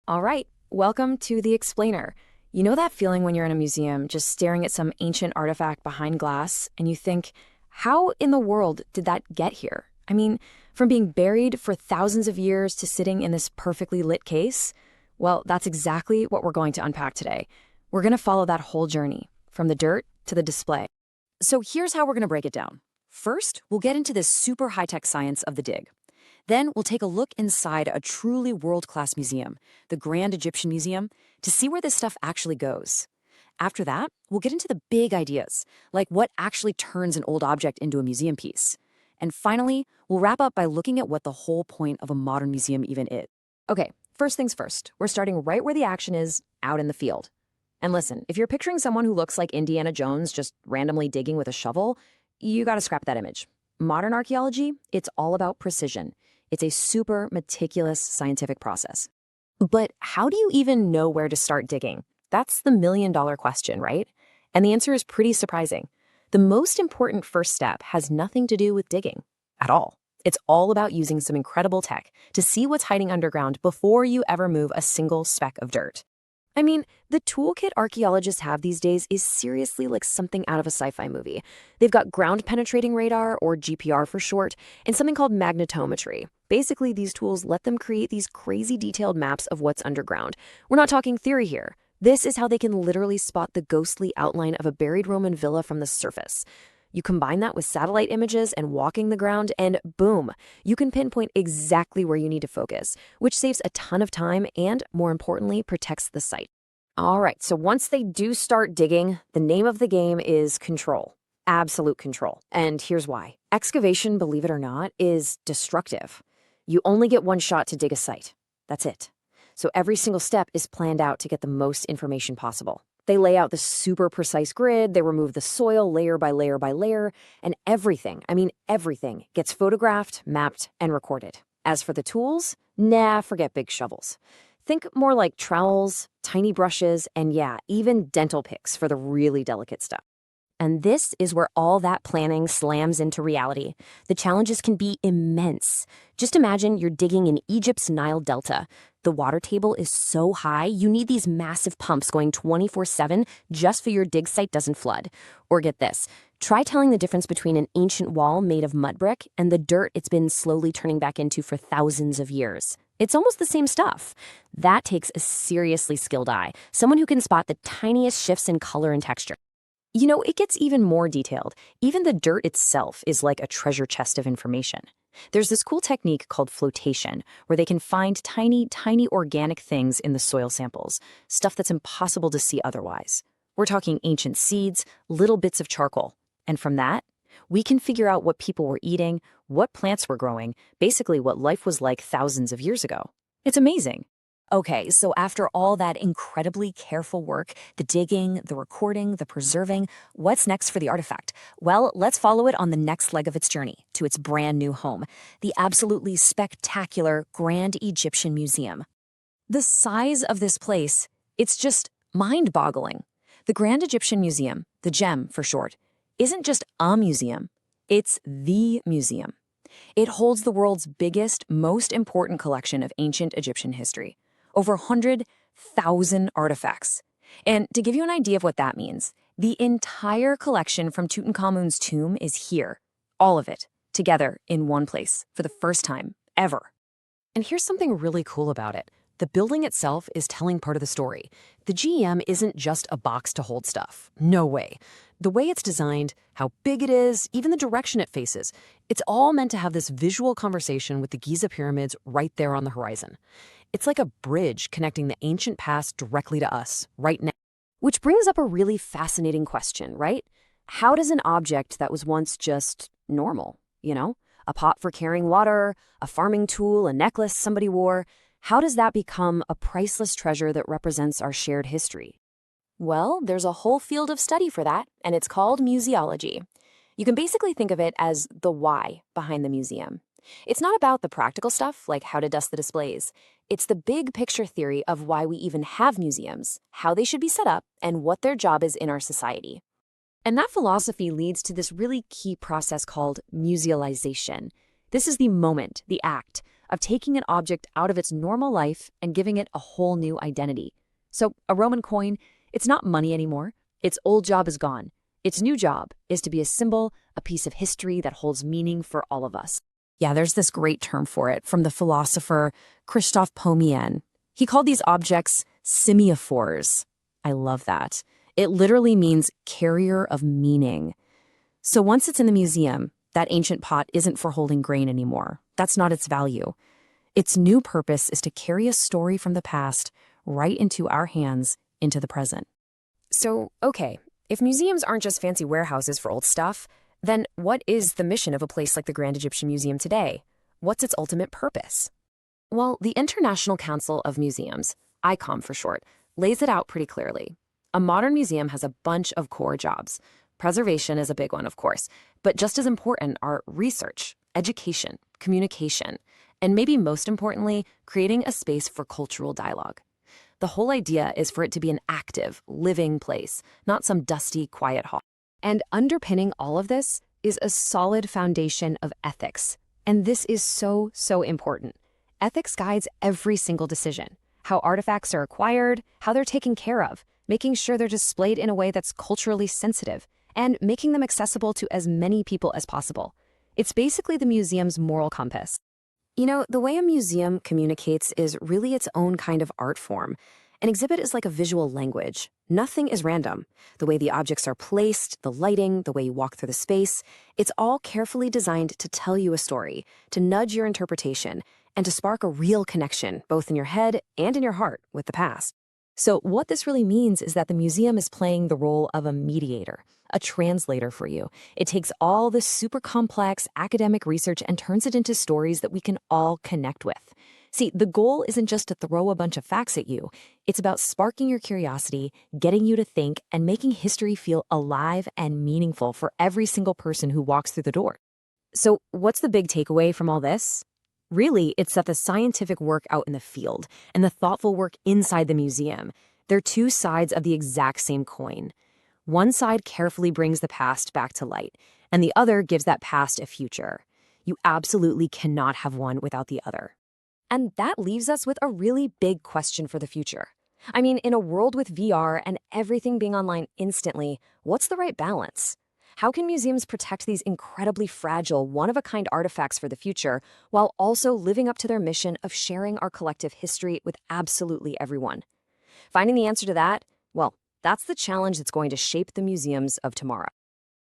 All right, welcome to The Explainer. You know that feeling when you're in a museum just staring at some ancient artifact behind glass and you think, how in the world did that get here? I mean, from being buried for thousands of years to sitting in this perfectly lit case? Well, that's exactly what we're going to unpack today. We're going to follow that whole journey, from the dirt to the display. So here's how we're going to break it down. First, we'll get into this super high-tech science of the dig. Then we'll take a look inside a truly world-class museum, the Grand Egyptian Museum, to see where this stuff actually goes. After that, we'll get into the big ideas, like what actually turns an old object into a museum piece. And finally, we'll wrap up by looking at what the whole point of a modern museum even is. Okay, first things first, we're starting right where the action is, out in the field. And listen, if you're picturing someone who looks like Indiana Jones just randomly digging with a shovel, you gotta scrap that image. Modern archaeology, it's all about precision. It's a super meticulous scientific process. But how do you even know where to start digging? That's the million-dollar question, right? And the answer is pretty surprising. The most important first step has nothing to do with digging at all. It's all about using some incredible tech to see what's hiding underground before you ever move a single speck of dirt. I mean, the toolkit archaeologists have these days is seriously like something out of a sci-fi movie. They've got ground-penetrating radar, or GPR for short, and something called magnetometry. Basically, these tools let them create these crazy detailed maps of what's underground. We're not talking theory here. This is how they can literally spot the ghostly outline of a buried Roman villa from the surface. You combine that with satellite images and walking the ground, and boom, you can pinpoint exactly where you need to focus, which saves a ton of time and, more importantly, protects the site. All right, so once they do start digging, the name of the game is control. Absolute control. And here's why. Excavation, believe it or not, is destructive. You only get one shot to dig a site. That's it. So every single step is planned out to get the most information possible. They lay out the super precise grid, they remove the soil layer by layer by layer, and everything, I mean everything, gets photographed, mapped, and recorded. As for the tools, forget big shovels. Think more like trowels, tiny brushes, and yeah, even dental picks for the really delicate stuff. And this is where all that planning slams into reality. The challenges can be immense. Just imagine you're digging in Egypt's Nile Delta. The water table is so high, you need these massive pumps going 24/7 just so your dig site doesn't flood. Or get this, try telling the difference between an ancient wall made of mud brick and the dirt it's been slowly turning back into for thousands of years. It's almost the same stuff. That takes a seriously skilled eye, someone who can spot the tiniest shifts in color and texture. You know, it gets even more detailed. Even the dirt itself is like a treasure chest of information. There's this cool technique called flotation, where they can find tiny, tiny organic things in the soil samples, stuff that's impossible to see otherwise. We're talking ancient seeds, little bits of charcoal. And from that, we can figure out what people were eating, what plants were growing, basically what life was like thousands of years ago. It's amazing. Okay, so after all that incredibly careful work, the digging, the recording, the preserving, what's next for the artifact? Well, let's follow it on the next leg of its journey to its brand new home, the absolutely spectacular Grand Egyptian Museum. The size of this place, it's just mind-boggling. The Grand Egyptian Museum, the GEM for short, isn't just a museum, it's the museum. It holds the world's biggest, most important collection of ancient Egyptian history. Over 100,000 artifacts. And to give you an idea of what that means, the entire collection from Tutankhamun's tomb is here. All of it, together in one place, for the first time, ever. And here's something really cool about it. The building itself is telling part of the story. The GEM isn't just a box to hold stuff. No way. The way it's designed, how big it is, even the direction it faces, it's all meant to have this visual conversation with the Giza pyramids right there on the horizon. It's like a bridge connecting the ancient past directly to us, right now. Which brings up a really fascinating question, right? How does an object that was once just normal, a pot for carrying water, a farming tool, a necklace somebody wore, how does that become a priceless treasure that represents our shared history? Well, there's a whole field of study for that, and it's called museology. You can basically think of it as the why behind the museum. It's not about the practical stuff, like how to dust the displays. It's the big picture theory of why we even have museums, how they should be set up, and what their job is in our society. And that philosophy leads to this really key process called musealization. This is the moment, the act, of taking an object out of its normal life and giving it a whole new identity. So a Roman coin, it's not money anymore. Its old job is gone. Its new job is to be a symbol, a piece of history that holds meaning for all of us. Yeah, there's this great term for it from the philosopher Christoph Pomien. He called these objects semiophores. I love that. It literally means carrier of meaning. So once it's in the museum, that ancient pot isn't for holding grain anymore. That's not its value. Its new purpose is to carry a story from the past right into our hands, into the present. So, okay, if museums aren't just fancy warehouses for old stuff, then what is the mission of a place like the Grand Egyptian Museum today? What's its ultimate purpose? Well, the International Council of Museums, ICOM for short, lays it out pretty clearly. A modern museum has a bunch of core jobs. Preservation is a big one, of course, but just as important are research, education, communication, and maybe most importantly, creating a space for cultural dialogue. The whole idea is for it to be an active, living place, not some dusty, quiet hall. And underpinning all of this is a solid foundation of ethics. And this is so, so important. Ethics guides every single decision. How artifacts are acquired, how they're taken care of, making sure they're displayed in a way that's culturally sensitive, and making them accessible to as many people as possible. It's basically the museum's moral compass. You know, the way a museum communicates is really its own kind of art form. An exhibit is like a visual language. Nothing is random. The way the objects are placed, the lighting, the way you walk through the space, it's all carefully designed to tell you a story, to nudge your interpretation, and to spark a real connection, both in your head and in your heart, with the past. So what this really means is that the museum is playing the role of a mediator, a translator for you. It takes all this super complex academic research and turns it into stories that we can all connect with. See, the goal isn't just to throw a bunch of facts at you. It's about sparking your curiosity, getting you to think, and making history feel alive and meaningful for every single person who walks through the door. So what's the big takeaway from all this? Really, it's that the scientific work out in the field and the thoughtful work inside the museum, they're two sides of the exact same coin. One side carefully brings the past back to light, and the other gives that past a future. You absolutely cannot have one without the other. And that leaves us with a really big question for the future. I mean, in a world with VR and everything being online instantly, what's the right balance? How can museums protect these incredibly fragile, one-of-a-kind artifacts for the future while also living up to their mission of sharing our collective history with absolutely everyone? Finding the answer to that, well, that's the challenge that's going to shape the museums of tomorrow.